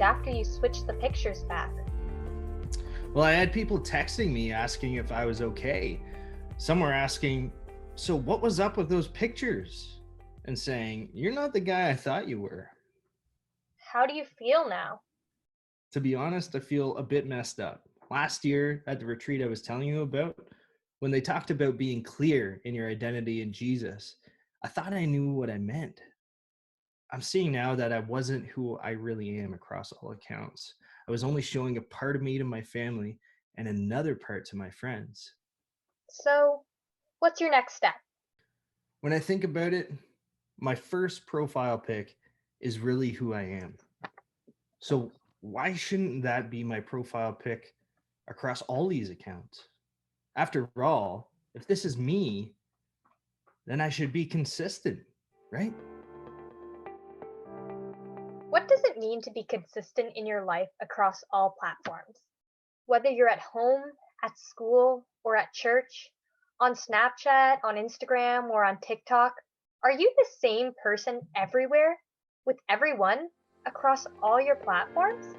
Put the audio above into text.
happened after you switched the pictures back? Well, I had people texting me asking if I was okay. Some were asking, "So what was up with those pictures?" And saying, "You're not the guy I thought you were." How do you feel now? To be honest, I feel a bit messed up. Last year at the retreat I was telling you about, when they talked about being clear in your identity in Jesus, I thought I knew what I meant. I'm seeing now that I wasn't who I really am across all accounts. I was only showing a part of me to my family and another part to my friends. So, what's your next step? When I think about it, my first profile pic is really who I am. So why shouldn't that be my profile pic across all these accounts? After all, if this is me, then I should be consistent, right? What does it mean to be consistent in your life across all platforms? Whether you're at home, at school, or at church, on Snapchat, on Instagram, or on TikTok, are you the same person everywhere, with everyone, across all your platforms?